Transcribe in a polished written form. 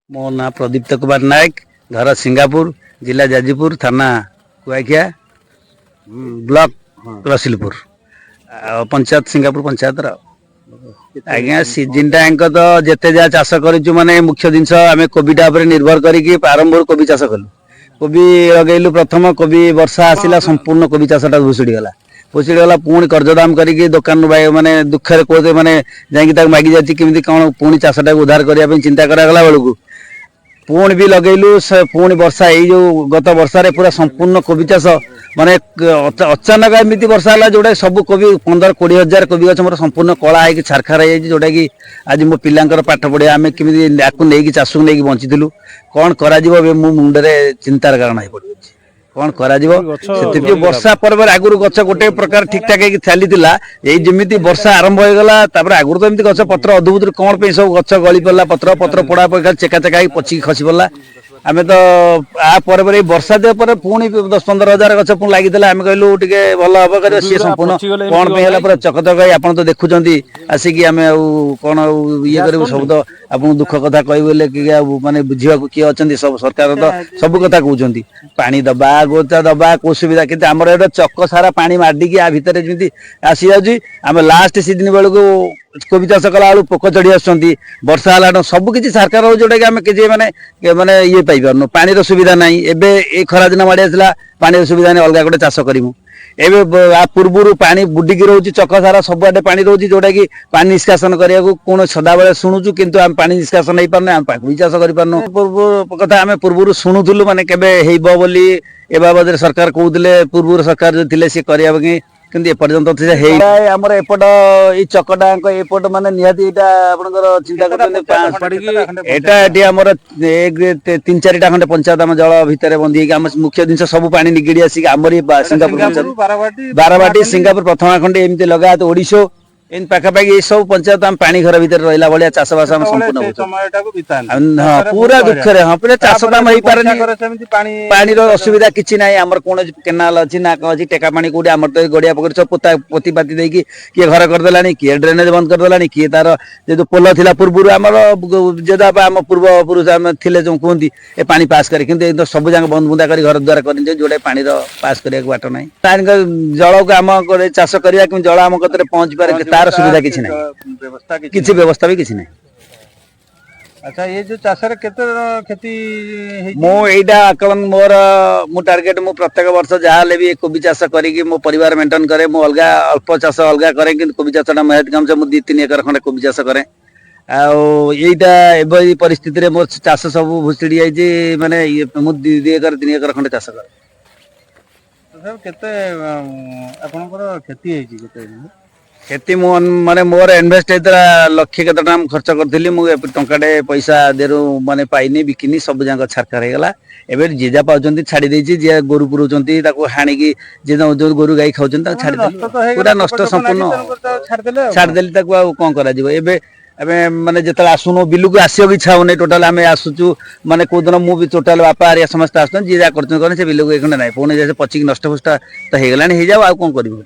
मो ना प्रदीप्त कुमार नायक घर सिंगापुर जिला जाजपुर थाना कुआखिया ब्लॉक रसिलपुर पंचायत सिंगापुर पंचायत आज्ञा सीजन टाइम तो जिते जहाँ चाष कर माने मुख्य जिनस आम कोबीटा निर्भर करके आरंभ कोबी चाष कलु कोबी लगेलु प्रथम कोबी वर्षा आसला संपूर्ण कोबी चाषटा भुषुड़ीगला भुषुड़ीगला पुणी कर्जदाम करके दुकान माने दुखे कौते माने जाकि मागि जाती केमी कौन पुणी चाषटा उद्धार करने चिंता करागला बेलू पुणी भी लगेलु पुणी वर्षा यो गत वर्षा पूरा संपूर्ण कोबी चाष माने अचानक एमती वर्षा है जोटा सब कोबी 15-20 हजार कोबी गछ मोर संपूर्ण कला है छारखार है जोटा कि आज मो पिलांकर पाठ पढ़िया आम केमी नहीं चाष को लेकिन बंचीलु कौन करा मो मुंडे चिंतार कारण है पड़ी कौन करा वर्षा पर्व आगुरी गच गोटे प्रकार ठीक ठाक चली जमी वर्षा आरंभ हो गला आगुरी तो एमती गच पत्र अद्भुत कौन पे सब गच गली पड़ा पत्र पत्र पड़ा पड़ा चेका चेका पचिकी खसी पड़ा आम तो आ वर्षा दे पुणी 10-15 हजार गच पुणी लगी आम कहलु टे भल हम कर सी संपूर्ण कौन पे पूरा चकचक आप तो देखुं आसिक आम कौन ये कर सब तो आप दुख कथा कहले कि माने बुझा किए अच्छा सब सरकार तो सब कथा कहते पानी दबा गोचा दबा को सुविधा कि आम चक सारा पानी मार्डिकी आ भितर जमी आसी जाम लास्ट सीजन बेलू कोबी चाष कला बेलू पोक चढ़ी आसुँच वर्षा है सबकि सरकार जोटा कि आम किसी माने माने ये पाइपार पानी सुविधा ना ए खरा दिन माड़ी आसला पानी सुविधा नहीं अलग गोटे चाष करूँ एवं आ पूर्व पानी बुडिकी रोचे चक सारा सबुआडे पानी रोचे जोटा कि पानी निष्कासन करने को कौन सदाबे शुणुचु किंतु आम पानी निष्कासन नहीं पारने आम भी चाष कर पूर्व कथा आम पूर्व शुणुलु माने केबे हेइबो बोली ए बाबद सरकार कहते पूर्व सरकार जो थे सी करने किंतु एपर्यंत आमर एपट ये चकटा एपट माने निहाती आपनकर चिंता करते आमर 3-4टा खंडे पंचायत आम जल भितर बंदी आम मुख्य जिन सब पानी निगिड़ी आसिक आमरी सिंगापुर बारवाटी सिंगापुर प्रथमा खंडे एमती लगा ओडिशो इन पाखापाखि ये सब पंचायत आम पानी घर भर रहा भाया चाषबास आम संपूर्ण हाँ पूरा दुखे हाँ पूरा चाष आम हो पारे पानी असुविधा किसी ना आम कौन केनाल अच्छी नाक अच्छी टेका पानी कौटे आम तो गड़िया पोखरी सब पोता पोती पाती देकी किए घर करदेला किए ड्रेनेज बंद करदेला किए तार जो पोल था पूर्व आम जेदापा आम पूर्व पुरुष आम थे जो कहती ए पानी पास करे कि सब जगह बंद बुंदा कर घर द्वारा कर जोटा पानी पास करने बाट ना जल को आम चाष करवा कि जल आम कतरे पहुंची पारे तार सुविधा किसी नहीं किसी व्यवस्था भी किसी नहीं। अच्छा ये जो चाष खेती मो एटा आकलन मोर मो टार्गेट मो प्रत्येक वर्ष जहाँ भी कोबी चाष करी मो परिवार मेंटेन करे मो अलग अल्प चाष अलग करे कि कोबी चाषटा मेहनत काम से 2-3 एकर खंडे कोबी चाष करे आईटा परिस्थिति रे मोर चाष सब भुसुड़ी जाइए माने मु 2 एकर 3 एकर खंडे चाष करे केते आपनकर खेती हेची केते खेती माने मोर इन्वेस्ट होता लक्षे केते खर्च करी मुझे टंकाटे पैसा देरु माने पाइनी बिकिनी सब जाक छारखार होगा एवं जे जा पाँच छाड़ी देती जी गोरु पुरोचंती हाणिकी जे जो गोरु गाई खाऊँ छाड़ी पूरा नष्ट संपूर्ण छाड़देली कौन कर माने जिते आसुन बिलू को आसो इच्छा होनी टोटाल आम आसुचु माने कौ दिन मुझे टोटाल बापा समस्त आस जी जहाँ कर बिलू को ना पुणी जैसे पचिक नष्ट फुष्ट तो हो गला हो जाओ आ कौन कर